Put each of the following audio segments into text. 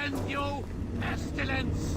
send you pestilence!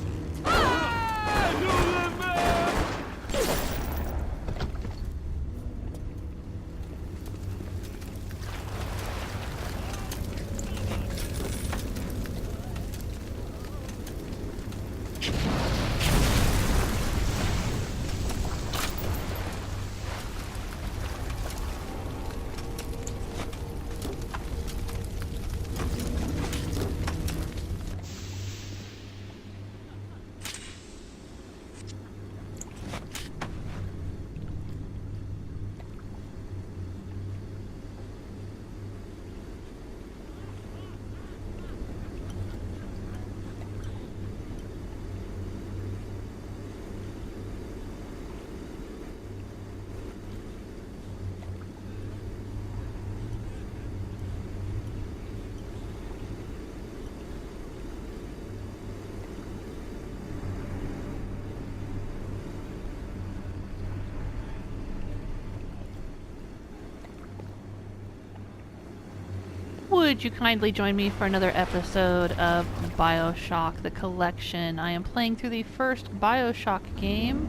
Would you kindly join me for another episode of BioShock, the collection? I am playing through the first BioShock game.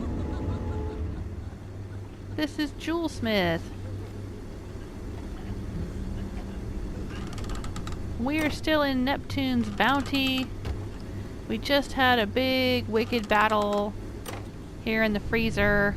This is Jewelsmith. We are still in Neptune's bounty. We just had a big wicked battle here in the freezer.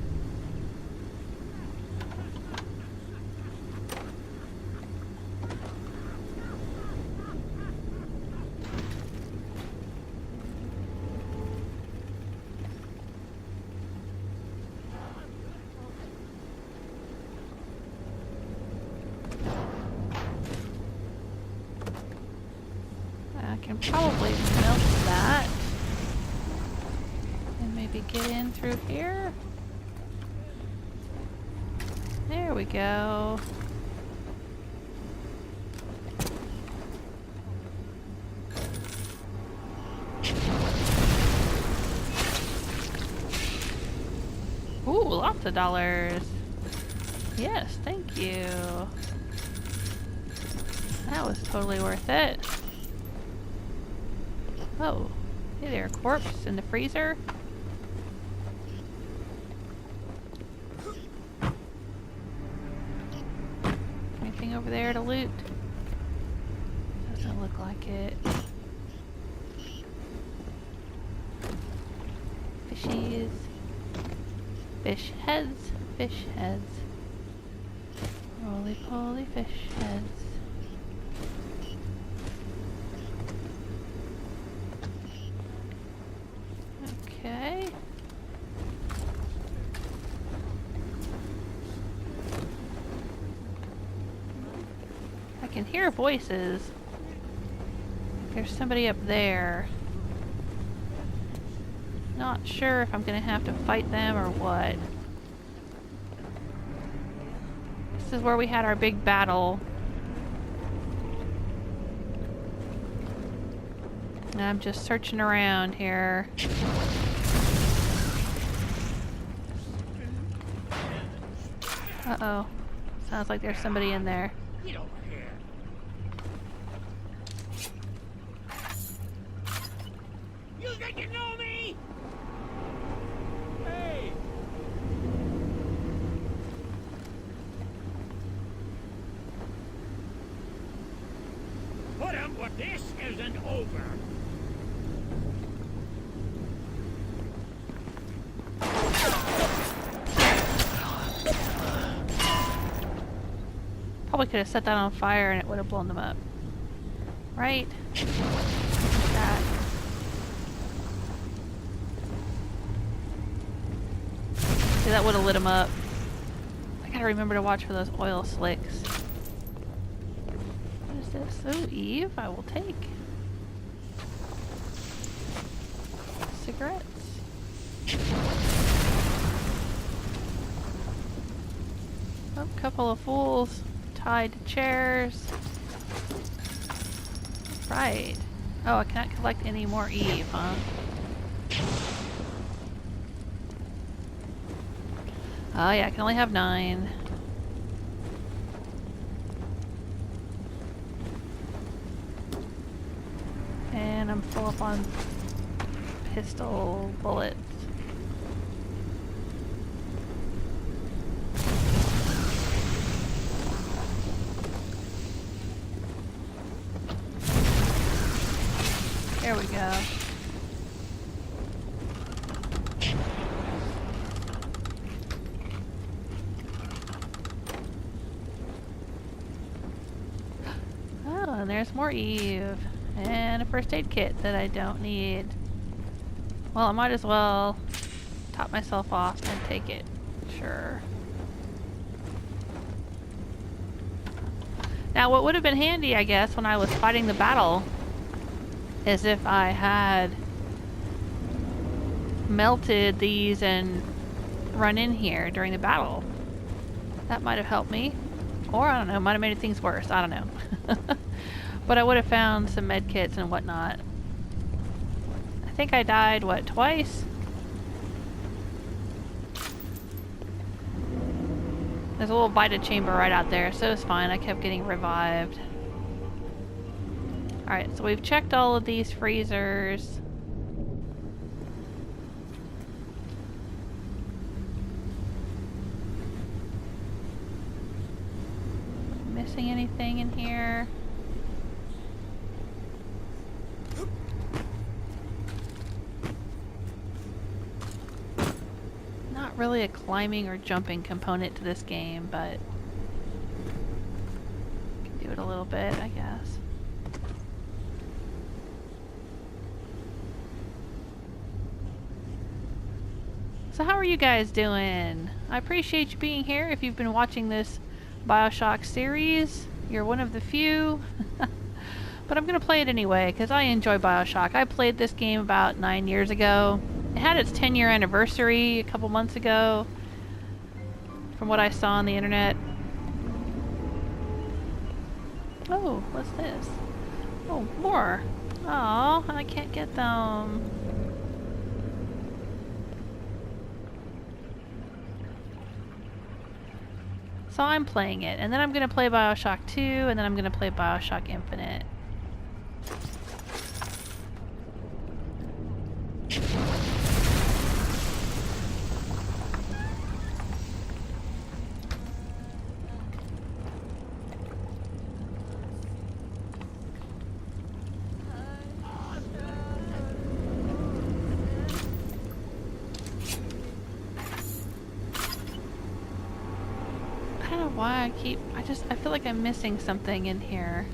I can probably melt that and maybe get in through here. There we go. Ooh, lots of dollars. Yes, thank you. That was totally worth it. Oh, hey there, corpse in the freezer. Anything over there to loot? Doesn't look like it. Fishies. Fish heads. Fish heads. Roly-poly fish heads. Okay. I can hear voices. There's somebody up there. Not sure if I'm gonna have to fight them or what. This is where we had our big battle. And I'm just searching around here. Uh-oh. Sounds like there's somebody in there. Get over here. You think you know me? Hey! Put him, but this isn't over. Probably could have set that on fire and it would have blown them up. Right? That. See, that would have lit them up. I gotta remember to watch for those oil slicks. What is this? Oh, Eve, I will take. Cigarettes. Oh, couple of fools tied to chairs. Right. Oh, I cannot collect any more Eve, huh? Oh yeah, I can only have 9. And I'm full. fill up on pistol bullets. There we go. Oh, and there's more Eve. And a first aid kit that I don't need. Well, I might as well top myself off and take it. Sure. Now, what would have been handy, I guess, when I was fighting the battle is if I had melted these and run in here during the battle. That might have helped me. Or, I don't know, might have made things worse. I don't know. But I would have found some med kits and whatnot. I think I died, what, twice? There's a little Vita chamber right out there, so it's fine. I kept getting revived. Alright, so we've checked all of these freezers. Missing anything in here? Not really a climbing or jumping component to this game, but can do it a little bit, I guess. So how are you guys doing? I appreciate you being here. If you've been watching this BioShock series, you're one of the few. But I'm going to play it anyway, because I enjoy BioShock. I played this game about 9 years ago. It had its 10-year anniversary a couple months ago, from what I saw on the internet. Oh, what's this? Oh, more. Oh, I can't get them. So I'm playing it, and then I'm going to play BioShock 2, and then I'm going to play BioShock Infinite. Why I feel like I'm missing something in here.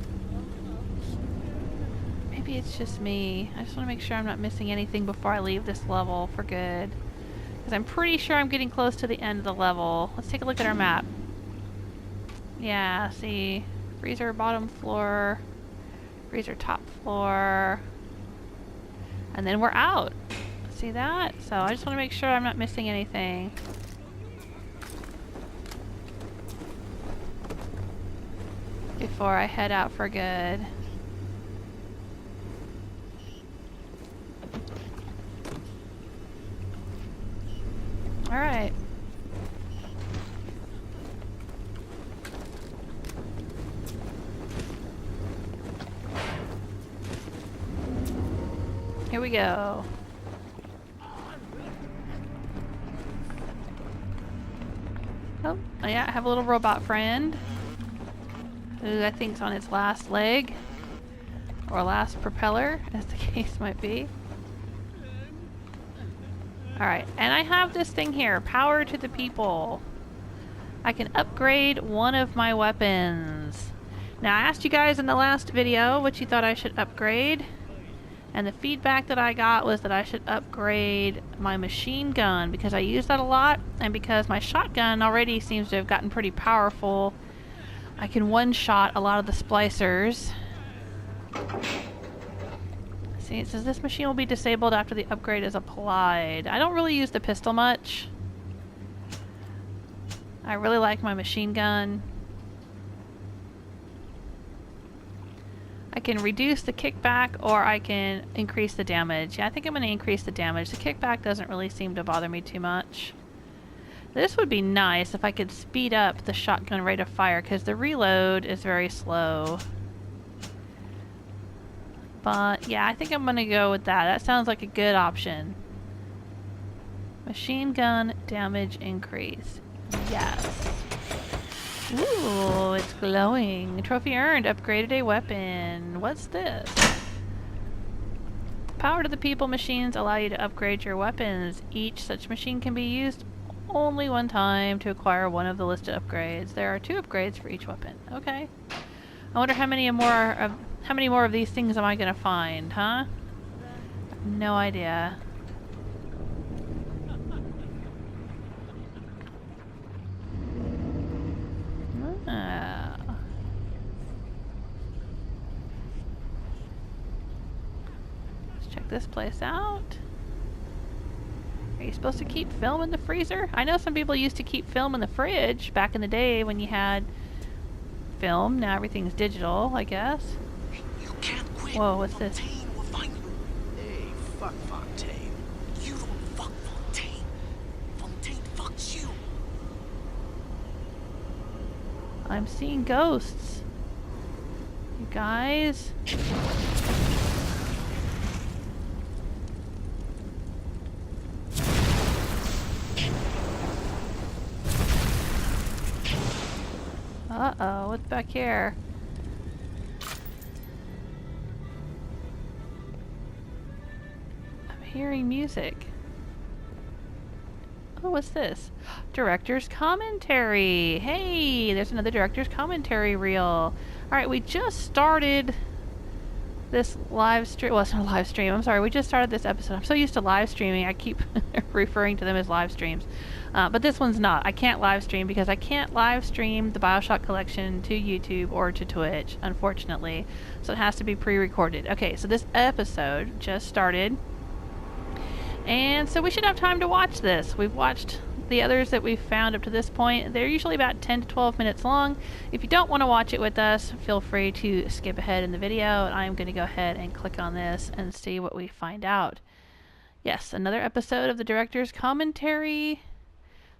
Maybe it's just me. I just want to make sure I'm not missing anything before I leave this level for good. Because I'm pretty sure I'm getting close to the end of the level. Let's take a look at our map. Yeah, see. Freezer bottom floor. Freezer top floor. And then we're out. See that? So I just want to make sure I'm not missing anything. Before I head out for good. Alright. Here we go. Oh, yeah, I have a little robot friend. Who I think's on its last leg. Or last propeller, as the case might be. Alright, and I have this thing here, power to the people. I can upgrade one of my weapons. Now I asked you guys in the last video what you thought I should upgrade. And the feedback that I got was that I should upgrade my machine gun because I use that a lot. And because my shotgun already seems to have gotten pretty powerful. I can one-shot a lot of the splicers. See, it says this machine will be disabled after the upgrade is applied. I don't really use the pistol much. I really like my machine gun. I can reduce the kickback or I can increase the damage. Yeah, I think I'm going to increase the damage. The kickback doesn't really seem to bother me too much. This would be nice if I could speed up the shotgun rate of fire because the reload is very slow. But yeah, I think I'm gonna go with that. That sounds like a good option. Machine gun damage increase. Yes. Ooh, it's glowing. Trophy earned. Upgraded a weapon. What's this? Power to the people machines allow you to upgrade your weapons. Each such machine can be used only one time to acquire one of the listed upgrades. There are 2 upgrades for each weapon. Okay. I wonder how many more of these things am I gonna find, huh? No idea. Ah. Let's check this place out. Are you supposed to keep film in the freezer? I know some people used to keep film in the fridge back in the day when you had film. Now everything's digital, I guess. You can't quit. Whoa, what's this? Fontaine will find you. Hey, fuck Fontaine. You don't fuck Fontaine. Fontaine fucks you. I'm seeing ghosts. You guys? Uh-oh, what's back here? I'm hearing music. Oh, what's this? Director's commentary. Hey, there's another director's commentary reel. Alright, we just started this live stream. Well, it's not a live stream. I'm sorry. We just started this episode. I'm so used to live streaming. I keep referring to them as live streams. But this one's not. I can't live stream because I can't live stream the BioShock collection to YouTube or to Twitch, unfortunately. So it has to be pre-recorded. Okay, so this episode just started. And so we should have time to watch this. We've watched the others that we've found up to this point. They're usually about 10 to 12 minutes long. If you don't want to watch it with us, feel free to skip ahead in the video. And I'm going to go ahead and click on this and see what we find out. Yes, another episode of the director's commentary.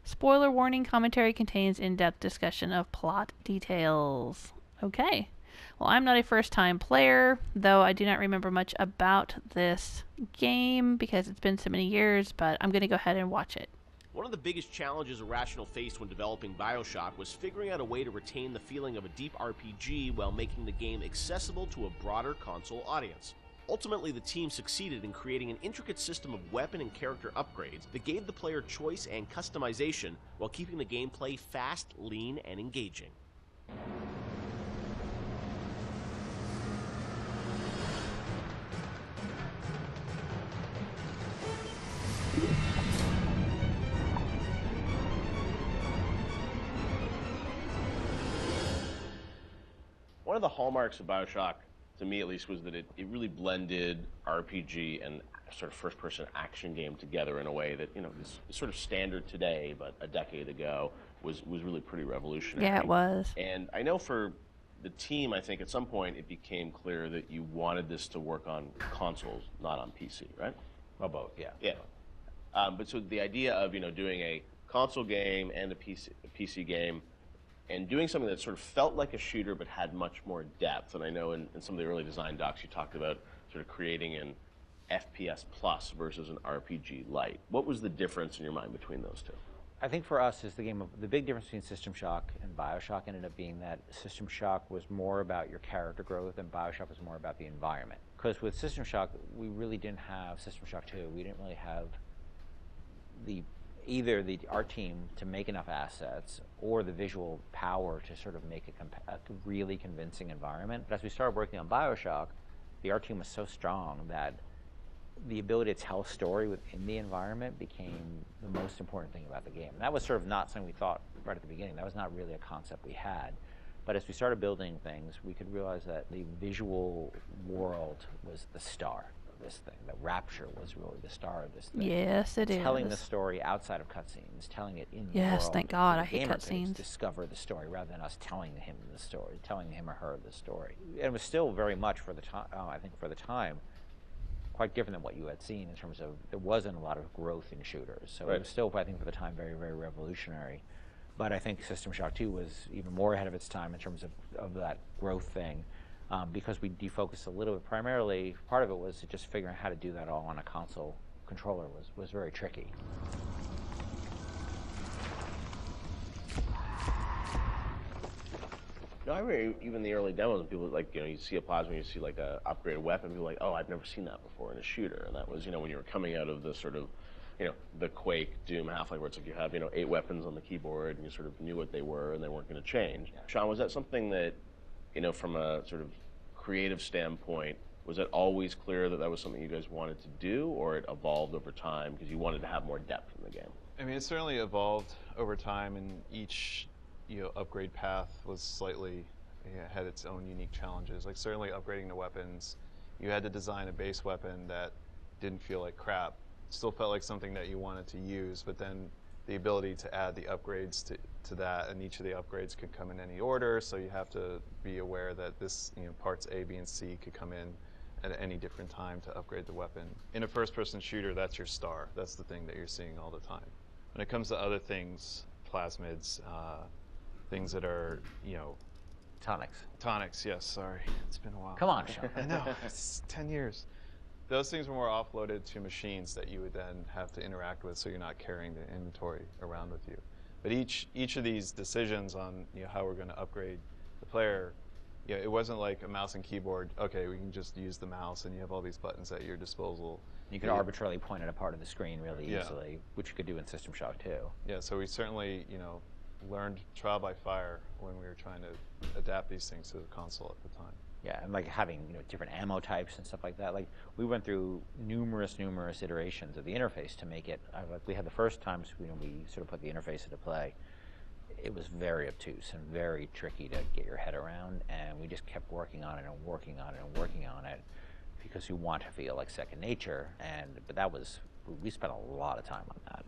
Spoiler warning, commentary contains in-depth discussion of plot details. Okay. Well, I'm not a first-time player, though I do not remember much about this game because it's been so many years, but I'm going to go ahead and watch it. One of the biggest challenges Irrational faced when developing BioShock was figuring out a way to retain the feeling of a deep RPG while making the game accessible to a broader console audience. Ultimately, the team succeeded in creating an intricate system of weapon and character upgrades that gave the player choice and customization while keeping the gameplay fast, lean, and engaging. One of the hallmarks of BioShock, to me at least, was that it really blended RPG and sort of first-person action game together in a way that, you know, is sort of standard today, but a decade ago was really pretty revolutionary. Yeah, it was. And I know for the team, I think at some point it became clear that you wanted this to work on consoles, not on PC, right? Well, both, yeah. Yeah. But so the idea of, you know, doing a console game and a PC game and doing something that sort of felt like a shooter but had much more depth. And I know in some of the early design docs you talked about sort of creating an FPS plus versus an RPG light. What was the difference in your mind between those two? I think for us is the big difference between System Shock and BioShock ended up being that System Shock was more about your character growth and BioShock was more about the environment. Because with System Shock, we really didn't have System Shock 2. We didn't really have either our team to make enough assets or the visual power to sort of make a really convincing environment. But as we started working on BioShock, the art team was so strong that the ability to tell a story within the environment became the most important thing about the game. And that was sort of not something we thought right at the beginning. That was not really a concept we had. But as we started building things, we could realize that the visual world was the star of this thing. The Rapture was really the star of this thing. Yes, it is. Telling the story outside of cutscenes, telling it in the world. Yes, thank God, The I hate gamer could cutscenes. discover the story rather than us telling him the story, telling him or her the story. And it was still very much for the time, I think for the time, quite different than what you had seen in terms of there wasn't a lot of growth in shooters. So it was still, I think, for the time, very, very revolutionary. But I think System Shock 2 was even more ahead of its time in terms of that growth thing. because we defocused a little bit. Primarily, part of it was just figuring out how to do that all on a console controller was very tricky. No, I remember even the early demos, people like, you see a plasma, you see like a upgraded weapon, people are like, oh, I've never seen that before in a shooter. And that was, when you were coming out of the sort of, the Quake, Doom, Half-Life, where it's like you have, 8 weapons on the keyboard, and you sort of knew what they were, and they weren't going to change. Yeah. Sean, was that something that, from a sort of creative standpoint, was it always clear that that was something you guys wanted to do, or it evolved over time because you wanted to have more depth in the game? I mean, it certainly evolved over time, and each upgrade path was slightly, had its own unique challenges. Like certainly upgrading the weapons, you had to design a base weapon that didn't feel like crap. Still felt like something that you wanted to use, but then the ability to add the upgrades to that, and each of the upgrades could come in any order, so you have to be aware that this, parts A, B, and C could come in at any different time to upgrade the weapon. In a first-person shooter, that's your star. That's the thing that you're seeing all the time. When it comes to other things, plasmids, things that are, Tonics. Tonics, yes, sorry. It's been a while. Come on, Sean. I know, it's 10 years. Those things were more offloaded to machines that you would then have to interact with, so you're not carrying the inventory around with you. But each of these decisions on how we're going to upgrade the player, it wasn't like a mouse and keyboard. Okay, we can just use the mouse, and you have all these buttons at your disposal. You could arbitrarily point at a part of the screen really easily, which you could do in System Shock too. Yeah, so we certainly learned trial by fire when we were trying to adapt these things to the console at the time. Yeah, and like having different ammo types and stuff like that. Like we went through numerous iterations of the interface to make it. Like we had the first times we sort of put the interface into play. It was very obtuse and very tricky to get your head around, and we just kept working on it and working on it and working on it because you want to feel like second nature. But that was, we spent a lot of time on that.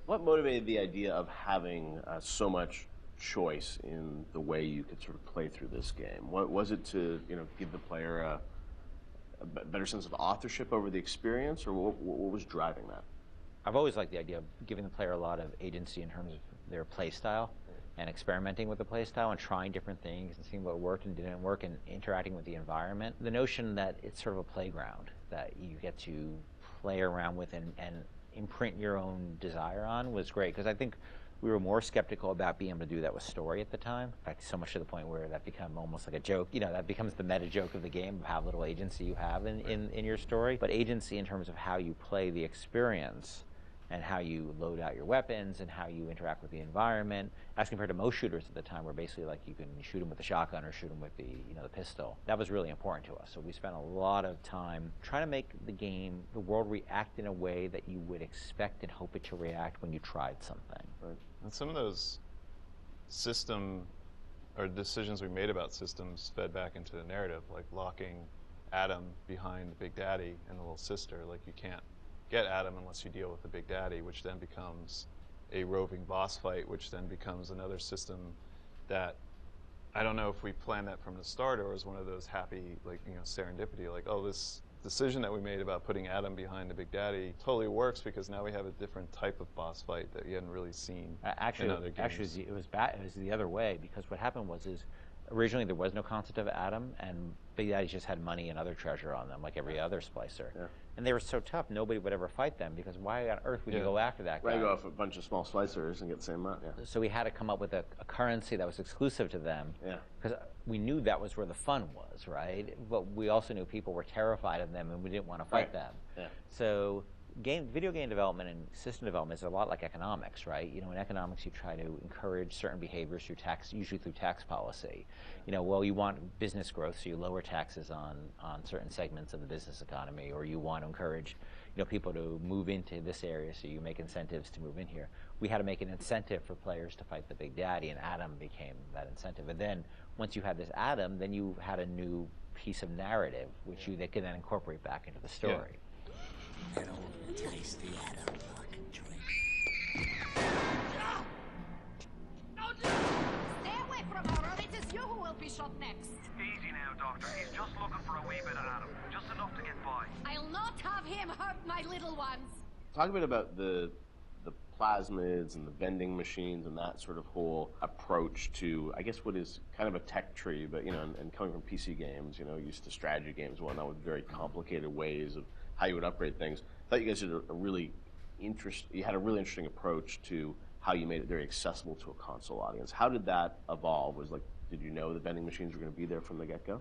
What motivated the idea of having so much choice in the way you could sort of play through this game? What was it to give the player a better sense of authorship over the experience, or what was driving that? I've always liked the idea of giving the player a lot of agency in terms of their play style and experimenting with the play style and trying different things and seeing what worked and didn't work and interacting with the environment. The notion that it's sort of a playground that you get to play around with and imprint your own desire on was great, because I think we were more skeptical about being able to do that with story at the time. In fact, so much to the point where that became almost like a joke. That becomes the meta joke of the game, of how little agency you have in your story. But agency in terms of how you play the experience and how you load out your weapons and how you interact with the environment, as compared to most shooters at the time, where basically like you can shoot them with the shotgun or shoot them with the the pistol. That was really important to us. So we spent a lot of time trying to make the world react in a way that you would expect and hope it to react when you tried something. Right. And some of those system or decisions we made about systems fed back into the narrative, like locking Adam behind the Big Daddy and the little sister. Like you can't get Adam unless you deal with the Big Daddy, which then becomes a roving boss fight, which then becomes another system that I don't know if we planned that from the start or was one of those happy, like, serendipity, like, oh, this decision that we made about putting Adam behind the Big Daddy totally works because now we have a different type of boss fight that you hadn't really seen in other games. Actually, it was the other way, because what happened was originally there was no concept of Adam, and Big Daddy just had money and other treasure on them, like every other splicer. Yeah. And they were so tough, nobody would ever fight them, because why on earth would you go after that guy? Right, go off a bunch of small splicers and get the same amount, yeah. So we had to come up with a currency that was exclusive to them, because we knew that was where the fun was, right? But we also knew people were terrified of them, and we didn't want to fight them. Yeah. So video game development and system development is a lot like economics, right? In economics you try to encourage certain behaviors through tax, usually through tax policy. Well, you want business growth, so you lower taxes on certain segments of the business economy, or you want to encourage people to move into this area, so you make incentives to move in here. We had to make an incentive for players to fight the Big Daddy, and Adam became that incentive. And then once you had this Adam, then you had a new piece of narrative, which they could then incorporate back into the story. Yeah. I don't want to taste the Adam fucking drink. Stay away from her, or it is you who will be shot next. Easy now, Doctor. He's just looking for a wee bit of Adam. Just enough to get by. I'll not have him hurt my little ones. Talk a bit about the plasmids and the vending machines and that sort of whole approach to, I guess, what is kind of a tech tree, but, you know, and coming from PC games, you know, used to strategy games and whatnot with very complicated ways of how you would upgrade things. I thought you guys did a really interesting approach to how you made it very accessible to a console audience. How did that evolve? Did you know the vending machines were going to be there from the get-go?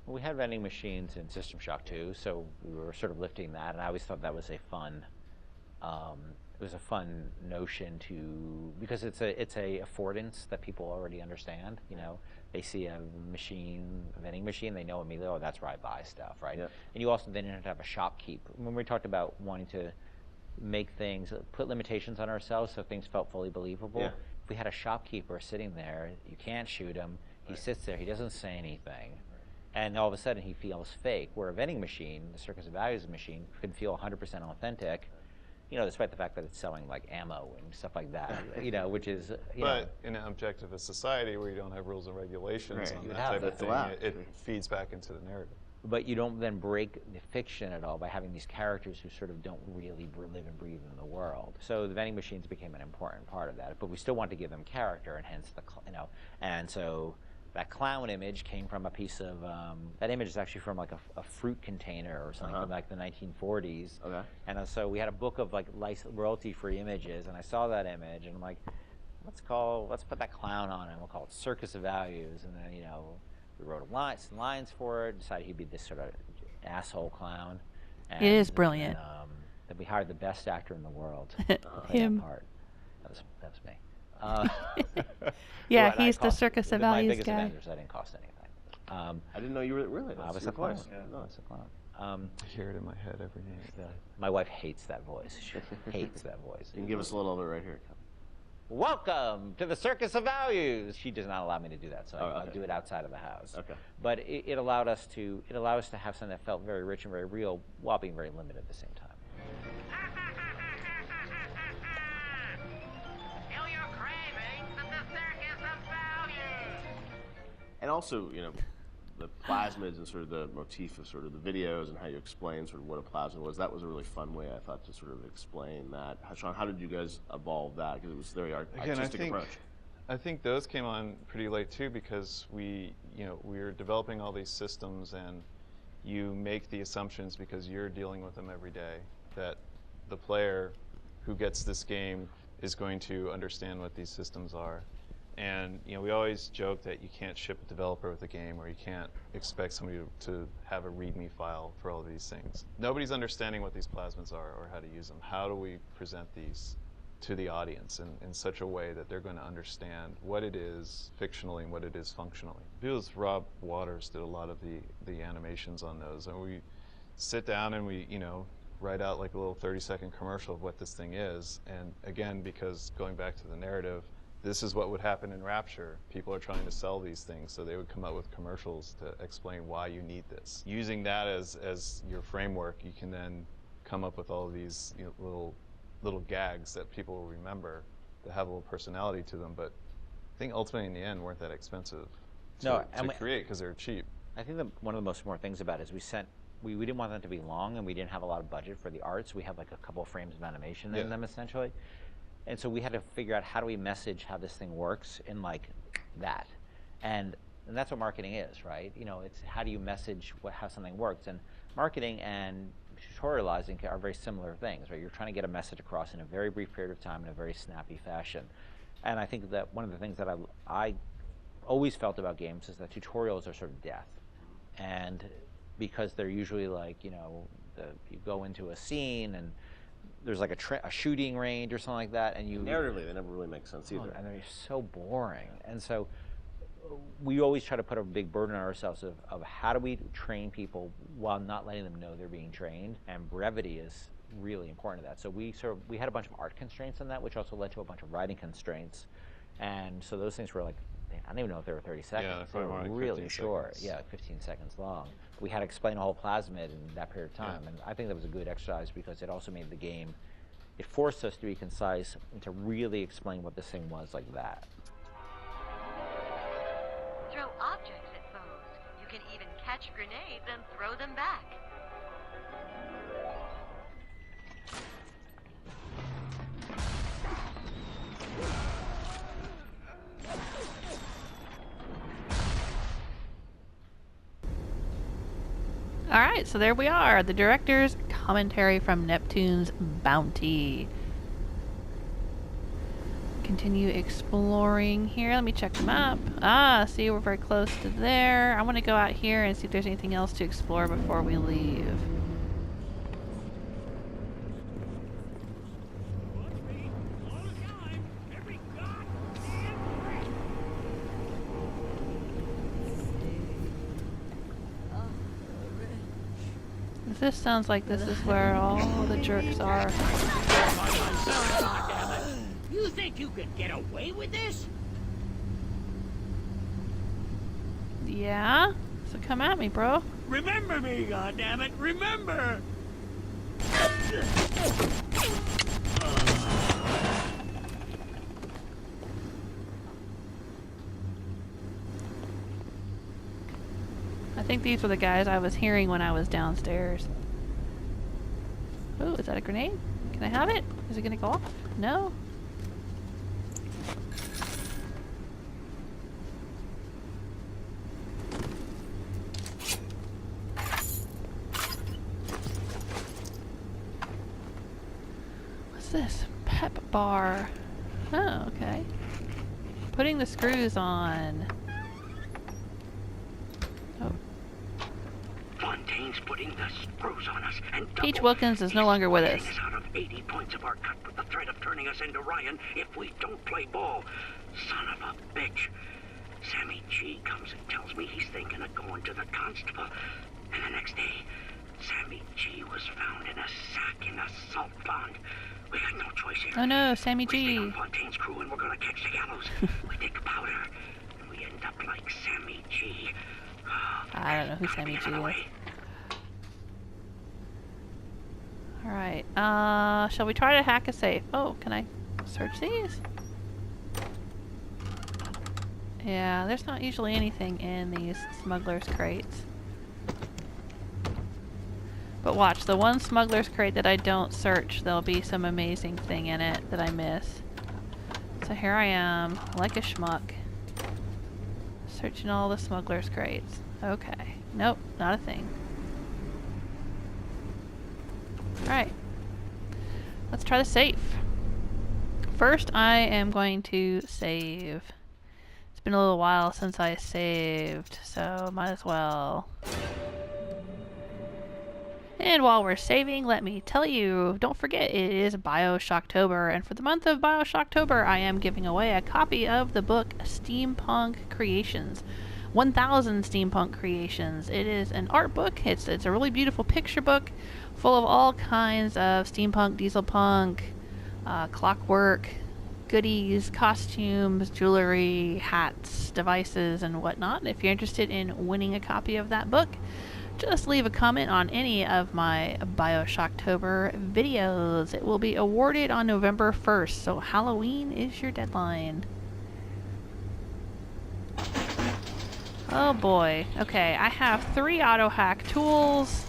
Well, we had vending machines in System Shock 2, so we were sort of lifting that, and I always thought that was a fun notion because it's a affordance that people already understand. You know, they see a vending machine, they know immediately, oh, that's where I buy stuff, right? Yeah. And you also then have to have a shopkeep. When we talked about wanting to make things, put limitations on ourselves so things felt fully believable. Yeah. If we had a shopkeeper sitting there, you can't shoot him. He sits there, he doesn't say anything. And all of a sudden he feels fake. Where a vending machine, the Circus of Values machine, can feel 100% authentic, you know, despite the fact that it's selling like ammo and stuff like that, you know, which is, But in an objectivist society where you don't have rules and regulations on that type of thing, it feeds back into the narrative. But you don't then break the fiction at all by having these characters who sort of don't really live and breathe in the world. So the vending machines became an important part of that, but we still want to give them character, and hence and so that clown image came from a piece of, that image is actually from like a fruit container or something from like the 1940s. Okay. And so we had a book of like royalty-free images, and I saw that image, and I'm like, let's put that clown on it, and we'll call it Circus of Values, and then, you know, we wrote some lines for it, decided he'd be this sort of asshole clown. And, it is brilliant. Then we hired the best actor in the world. Him. That part. That was me. Yeah, he's the Circus of Values my biggest guy. Avengers, I didn't cost anything. I didn't know you were really. I was a clown. Yeah, I was a clown. I hear it in my head every day. My wife hates that voice. She hates that voice. You can give us a little of it right here. Welcome to the Circus of Values. She does not allow me to do that, so I do it outside of the house. Okay. But it allowed us to have something that felt very rich and very real while being very limited at the same time. And also, you know, the plasmids and sort of the motif of sort of the videos and how you explain sort of what a plasmid was, that was a really fun way, I thought, to sort of explain that. Sean, how did you guys evolve that? Because it was a very artistic approach. I think those came on pretty late too, because we were developing all these systems, and you make the assumptions because you're dealing with them every day that the player who gets this game is going to understand what these systems are. And we always joke that you can't ship a developer with a game, or you can't expect somebody to have a README file for all of these things. Nobody's understanding what these plasmids are or how to use them. How do we present these to the audience in such a way that they're going to understand what it is fictionally and what it is functionally? Because Rob Waters did a lot of the animations on those, and we sit down and we write out like a little 30-second commercial of what this thing is. And again, because going back to the narrative, this is what would happen in Rapture. People are trying to sell these things, so they would come up with commercials to explain why you need this. Using that as your framework, you can then come up with all of these little gags that people will remember that have a little personality to them. But I think ultimately in the end weren't that expensive to create, because they're cheap. I think one of the most important things about it is we didn't want them to be long, and we didn't have a lot of budget for the art, so we had like a couple of frames of animation in them essentially. And so we had to figure out, how do we message how this thing works in like that, and that's what marketing is, right? It's how do you message how something works, and marketing and tutorializing are very similar things, right? You're trying to get a message across in a very brief period of time in a very snappy fashion. And I think that one of the things that I always felt about games is that tutorials are sort of death, and because they're usually like you go into a scene and there's like a shooting range or something like that, and narratively they never really make sense either. And they're so boring. And so we always try to put a big burden on ourselves of how do we train people while not letting them know they're being trained, and brevity is really important to that. So we had a bunch of art constraints in that, which also led to a bunch of writing constraints. And so those things were like, I don't even know if they were 30 seconds. Yeah, they were really short. Seconds. Yeah, 15 seconds long. We had to explain a whole plasmid in that period of time, and I think that was a good exercise because it also made the game, it forced us to be concise and to really explain what this thing was like that. Through can even catch grenades and throw them back. Alright, so there we are. The director's commentary from Neptune's Bounty. Continue exploring here. Let me check the map. Ah, see, we're very close to there. I want to go out here and see if there's anything else to explore before we leave. This sounds like this is where all the jerks are. You think you could get away with this? Yeah? So come at me, bro. Remember me, goddammit! Remember! I think these were the guys I was hearing when I was downstairs. Ooh, is that a grenade? Can I have it? Is it gonna go off? No? What's this? Pep bar. Oh, okay. Putting the screws on. Oh. Fontaine's putting the screws on us, and Peach Wilkins is no longer with us. Getting us out of 80 points of our cut with the threat of turning us into Ryan if we don't play ball. Son of a bitch. Sammy G comes and tells me he's thinking of going to the constable. And the next day, Sammy G was found in a sack in a salt pond. We had no choice here. Oh no, Sammy We stay G. on Fontaine's crew and we're gonna catch the gallows. We take powder, and we end up like Sammy G. I don't know who Sammy G is. Alright, shall we try to hack a safe? Oh, can I search these? Yeah, there's not usually anything in these smugglers' crates. But watch, the one smuggler's crate that I don't search, there'll be some amazing thing in it that I miss. So here I am, like a schmuck, searching all the smuggler's crates. Okay. Nope, not a thing. Alright. Let's try the safe. First, I am going to save. It's been a little while since I saved, so might as well. And while we're saving, let me tell you, don't forget it is BioShocktober, and for the month of BioShocktober, I am giving away a copy of the book Steampunk Creations. 1000 Steampunk Creations. It is an art book. It's a really beautiful picture book full of all kinds of steampunk, dieselpunk, clockwork, goodies, costumes, jewelry, hats, devices, and whatnot. If you're interested in winning a copy of that book, just leave a comment on any of my BioShocktober videos. It will be awarded on November 1st, so Halloween is your deadline. Oh boy. Okay, I have 3 auto hack tools,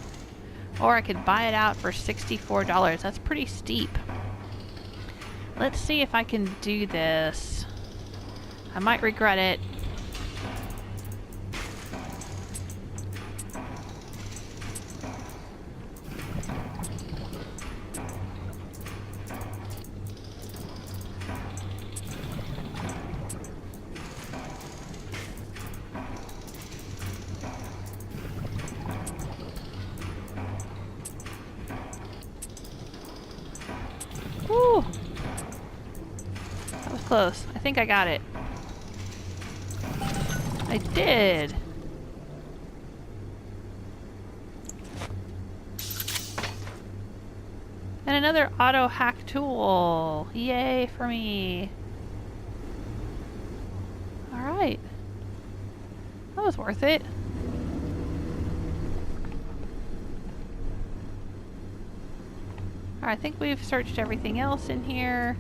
or I could buy it out for $64. That's pretty steep. Let's see if I can do this. I might regret it. Woo! That was close. I think I got it. I did! And another auto hack tool! Yay for me! Alright. That was worth it. Alright, I think we've searched everything else in here.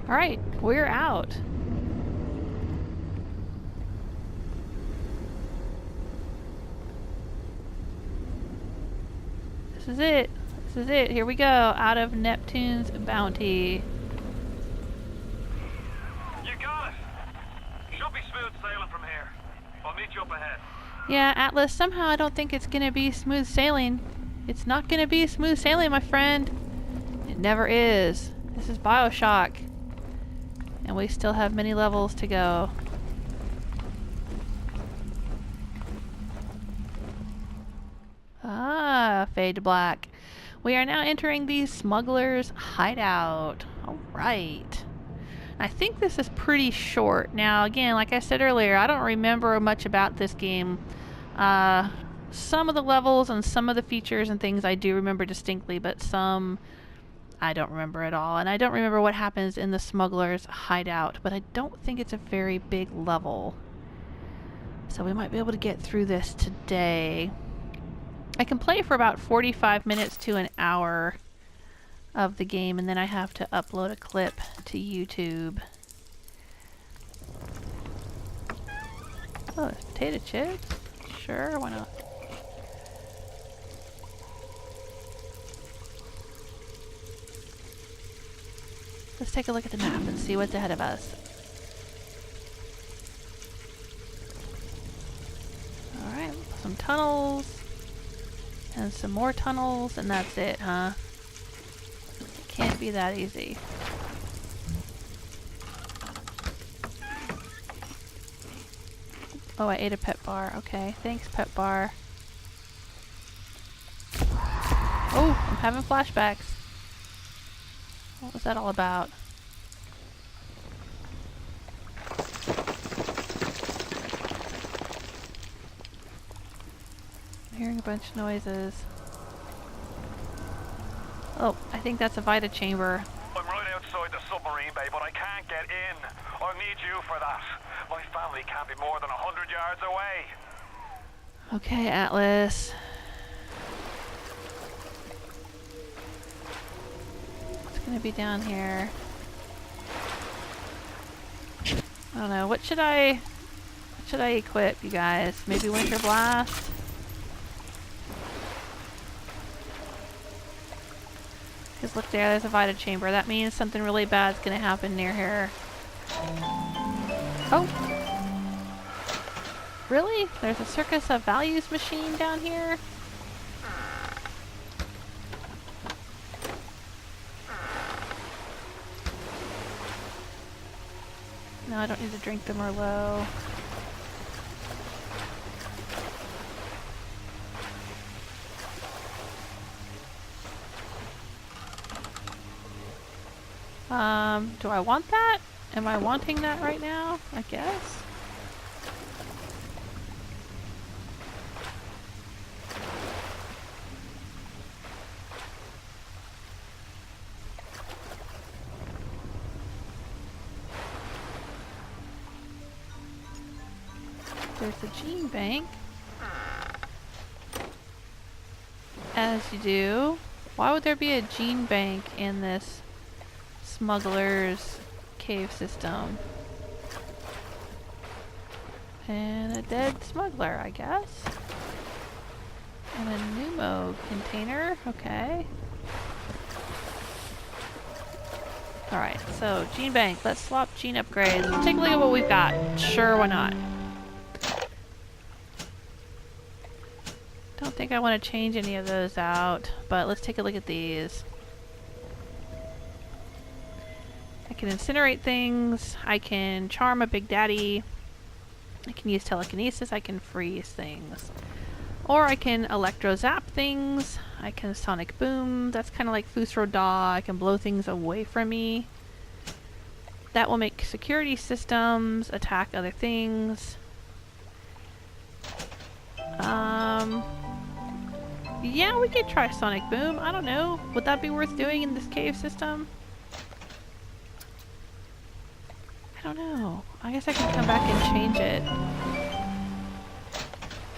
Alright, we're out. This is it. This is it. Here we go. Out of Neptune's bounty. You got it. Should be smooth sailing from here. I'll meet you up ahead. Yeah, Atlas, somehow I don't think it's gonna be smooth sailing. It's not gonna be smooth sailing, my friend. It never is. This is BioShock. And we still have many levels to go. Ah, fade to black. We are now entering the Smugglers Hideout. Alright. I think this is pretty short. Now, again, like I said earlier, I don't remember much about this game. Some of the levels and some of the features and things I do remember distinctly, but some I don't remember at all. And I don't remember what happens in the Smugglers Hideout, but I don't think it's a very big level. So we might be able to get through this today. I can play for about 45 minutes to an hour of the game, and then I have to upload a clip to YouTube. Oh, there's potato chips? Sure, why not? Let's take a look at the map and see what's ahead of us. Alright, some tunnels. And some more tunnels, and that's it, huh? Can't be that easy. Oh, I ate a pet bar. Okay, thanks, pet bar. Oh, I'm having flashbacks. What was that all about? I'm hearing a bunch of noises. Oh, I think that's a Vita chamber. I'm right outside the submarine bay, but I can't get in. I'll need you for that. My family can't be more than 100 yards away. Okay, Atlas. What's gonna be down here? I don't know. What should I equip, you guys? Maybe Winter Blast? Because look there, there's a Vita chamber. That means something really bad's gonna happen near here. Oh! Really? There's a Circus of Values machine down here? No, I don't need to drink the Merlot. Do I want that? Am I wanting that right now? I guess. There's the gene bank. As you do. Why would there be a gene bank in this smuggler's cave system? And a dead smuggler, I guess. And a pneumo container. Okay. Alright, so gene bank. Let's swap gene upgrades. Let's take a look at what we've got. Sure, why not? Don't think I want to change any of those out, but let's take a look at these. I can incinerate things, I can charm a Big Daddy, I can use telekinesis, I can freeze things. Or I can electro zap things, I can sonic boom, that's kind of like Fusro Da, I can blow things away from me. That will make security systems attack other things. Yeah, we could try sonic boom, I don't know. Would that be worth doing in this cave system? I don't know. I guess I can come back and change it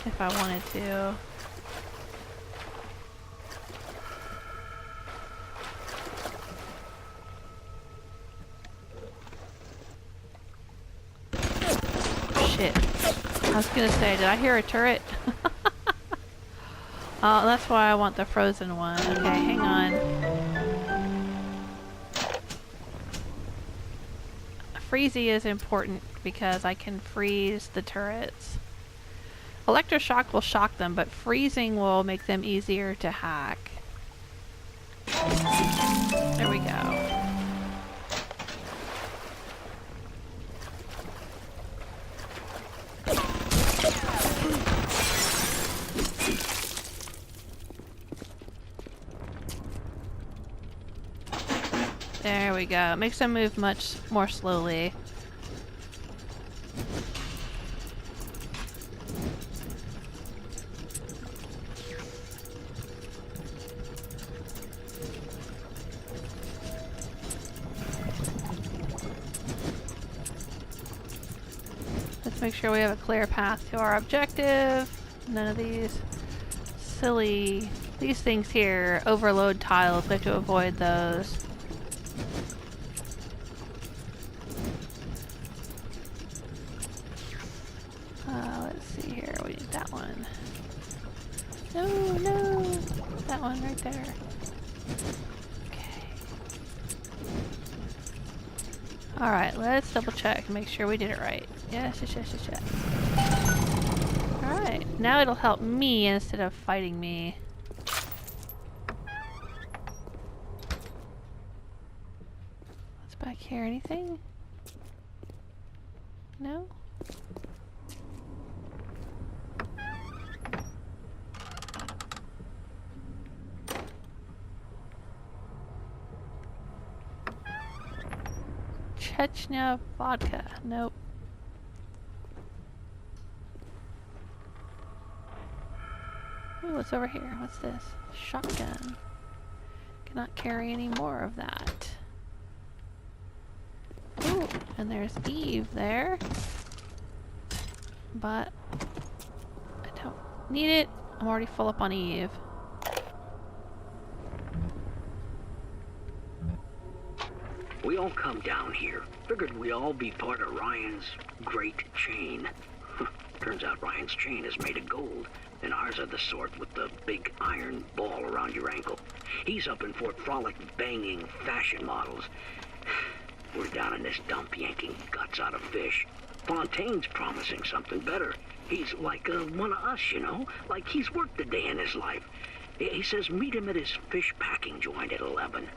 if I wanted to. Shit. I was gonna say, did I hear a turret? Oh, that's why I want the frozen one. Okay, hang on. Freezy is important because I can freeze the turrets. Electroshock will shock them, but freezing will make them easier to hack. There we go. There we go. It makes them move much more slowly. Let's make sure we have a clear path to our objective. None of these silly... These things here, overload tiles, we have to avoid those. Let's see here, we need that one. No, no! That one right there. Okay. Alright, let's double check and make sure we did it right. Yes, yes, yes, yes, yes. Alright, now it'll help me instead of fighting me. What's back here? Anything? No? Chechnya vodka. Nope. Ooh, what's over here? What's this? Shotgun. Cannot carry any more of that. Ooh, and there's Eve there. But I don't need it. I'm already full up on Eve. We all come down here. Figured we all be part of Ryan's great chain. Turns out Ryan's chain is made of gold, and ours are the sort with the big iron ball around your ankle. He's up in Fort Frolic banging fashion models. We're down in this dump yanking guts out of fish. Fontaine's promising something better. He's like one of us, you know? Like he's worked a day in his life. He says meet him at his fish packing joint at 11.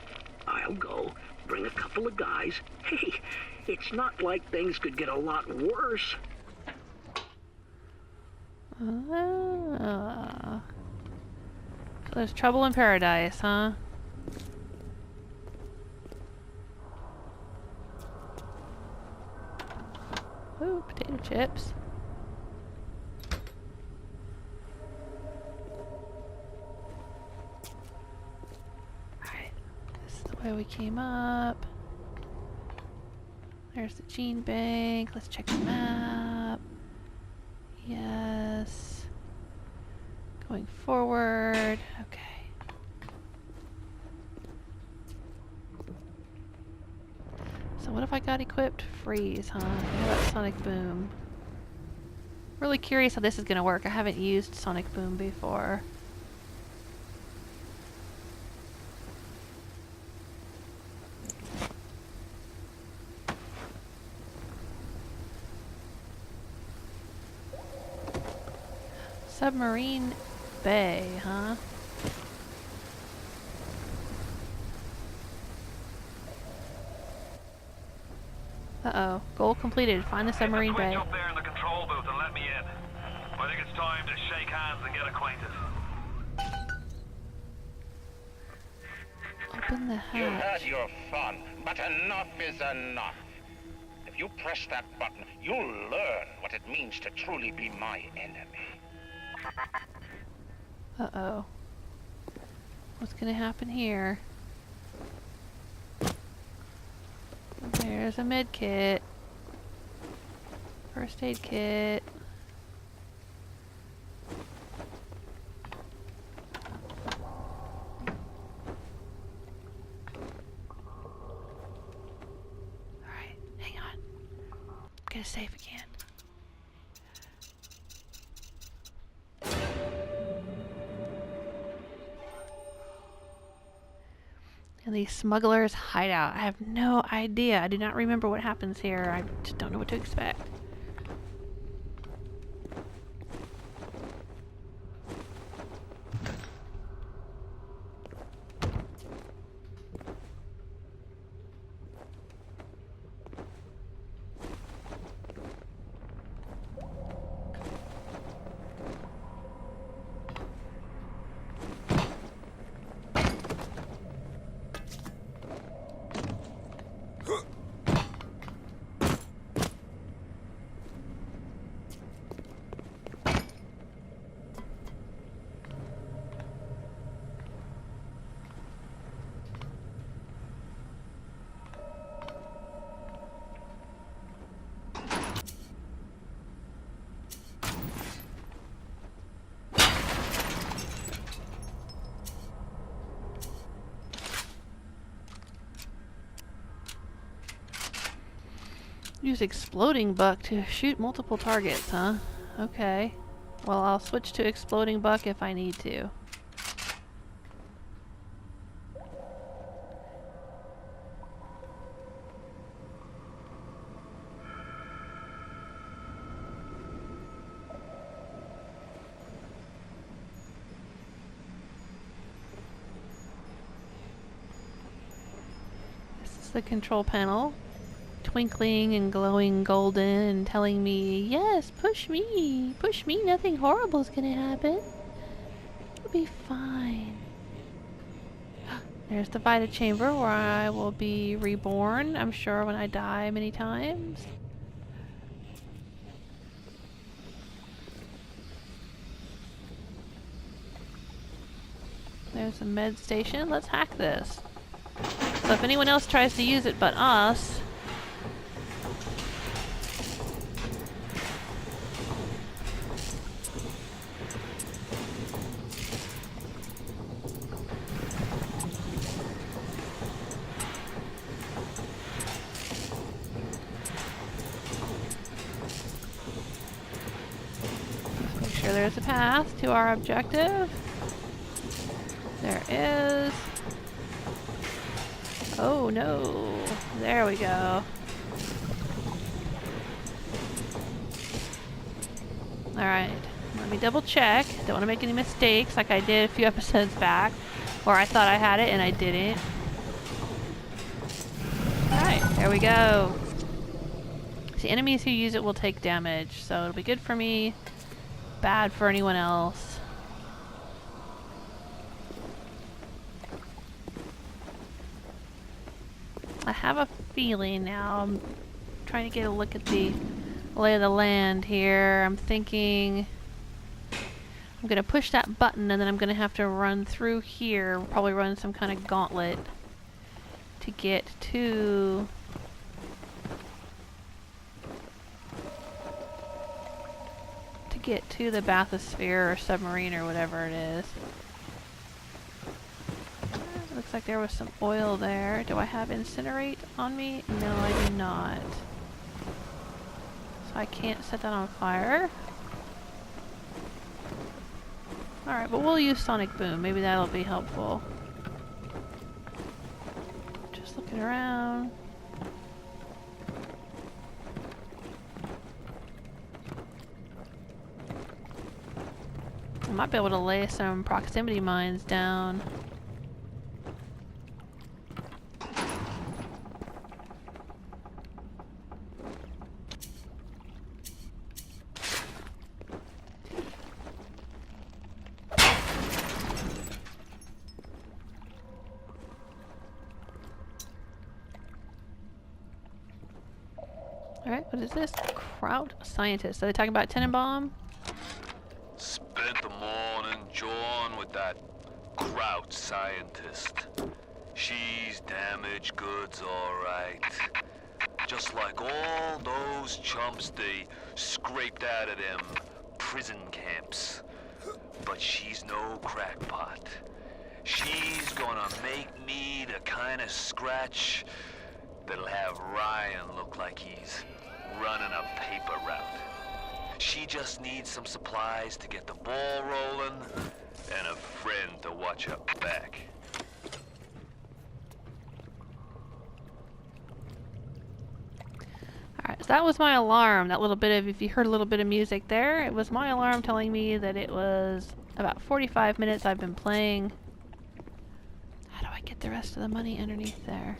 I'll go. Bring a couple of guys. Hey, it's not like things could get a lot worse. So there's trouble in paradise, huh? Ooh, potato chips. Way we came up. There's the gene bank. Let's check the map. Yes. Going forward. Okay. So what if I got equipped? Freeze, huh? How about Sonic Boom? Really curious how this is gonna work. I haven't used Sonic Boom before. Submarine Bay, huh? Uh-oh. Goal completed. Find the submarine bay. Up there in the control booth and let me in. I think it's time to shake hands and get acquainted. Open the hatch. You had your fun, but enough is enough. If you press that button, you'll learn what it means to truly be my enemy. Uh-oh. What's gonna happen here? There's a med kit. First aid kit. Alright, hang on. I'm gonna save again. In the Smugglers Hideout. I have no idea. I do not remember what happens here. I just don't know what to expect. Use exploding buck to shoot multiple targets, huh? Okay. Well, I'll switch to exploding buck if I need to. This is the control panel. Twinkling and glowing golden and telling me, yes, push me, nothing horrible is gonna happen. It'll be fine. There's the Vita chamber where I will be reborn, I'm sure, when I die many times. There's a med station. Let's hack this. So if anyone else tries to use it but us, there's a path to our objective. There is. Oh no. There we go. Alright. Let me double check. Don't want to make any mistakes like I did a few episodes back where I thought I had it and I didn't. Alright, there we go. The enemies who use it will take damage, so it'll be good for me. Bad for anyone else. I have a feeling now. I'm trying to get a look at the lay of the land here. I'm thinking I'm gonna push that button and then I'm gonna have to run through here. Probably run some kind of gauntlet to get to the bathysphere or submarine or whatever it is. Looks like there was some oil there. Do I have incinerate on me? No, I do not. So I can't set that on fire. Alright, but we'll use sonic boom. Maybe that'll be helpful. Just looking around. I might be able to lay some proximity mines down. Alright, what is this? Kraut scientist. Are they talking about Tenenbaum? Spent the morning jawing with that Kraut scientist. She's damaged goods, alright. Just like all those chumps they scraped out of them prison camps. But she's no crackpot. She's gonna make me the kind of scratch that'll have Ryan look like he's running a paper route. She just needs some supplies to get the ball rolling and a friend to watch her back. Alright, so that was my alarm. That little bit of, if you heard a little bit of music there, it was my alarm telling me that it was about 45 minutes I've been playing. How do I get the rest of the money underneath there?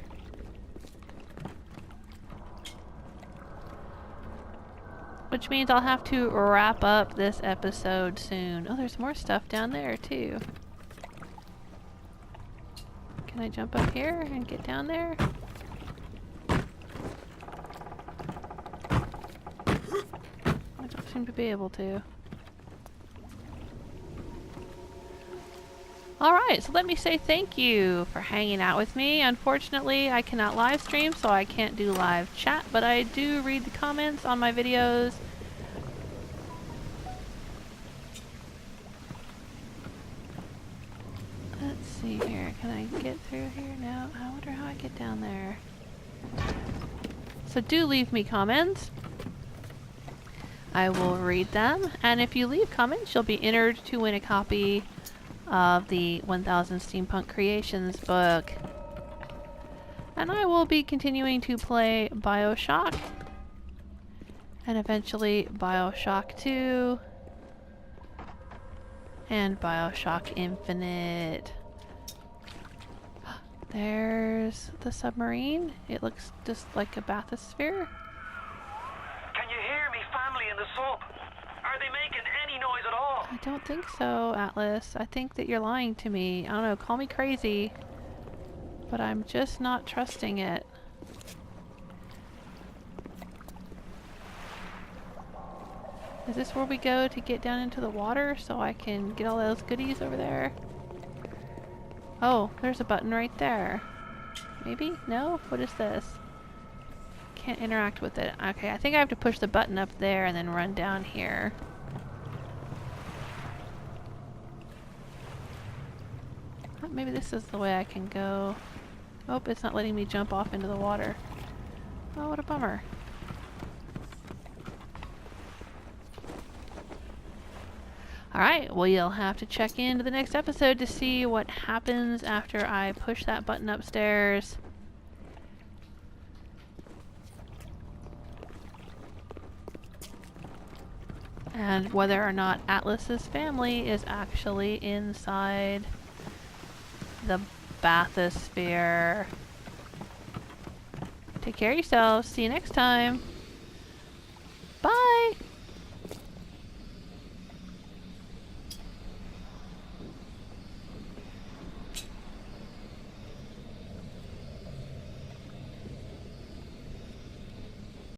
Which means I'll have to wrap up this episode soon. Oh, there's more stuff down there too. Can I jump up here and get down there? I don't seem to be able to. Alright, so let me say thank you for hanging out with me. Unfortunately, I cannot live stream, so I can't do live chat, but I do read the comments on my videos. Let's see here. Can I get through here? No. I wonder how I get down there. So do leave me comments. I will read them, and if you leave comments, you'll be entered to win a copy of the 1000 Steampunk Creations book. And I will be continuing to play BioShock, and eventually BioShock 2, and BioShock Infinite. There's the submarine. It looks just like a bathysphere. Can you hear me, family in the sub? Are they making any noise at all? I don't think so, Atlas. I think that you're lying to me. I don't know, call me crazy, but I'm just not trusting it. Is this where we go to get down into the water so I can get all those goodies over there? Oh, there's a button right there. Maybe? No? What is this? Can't interact with it. Okay, I think I have to push the button up there and then run down here. Oh, maybe this is the way I can go. Oh, it's not letting me jump off into the water. Oh, what a bummer. Alright, well you'll have to check into the next episode to see what happens after I push that button upstairs. And whether or not Atlas's family is actually inside the bathysphere. Take care of yourselves. See you next time.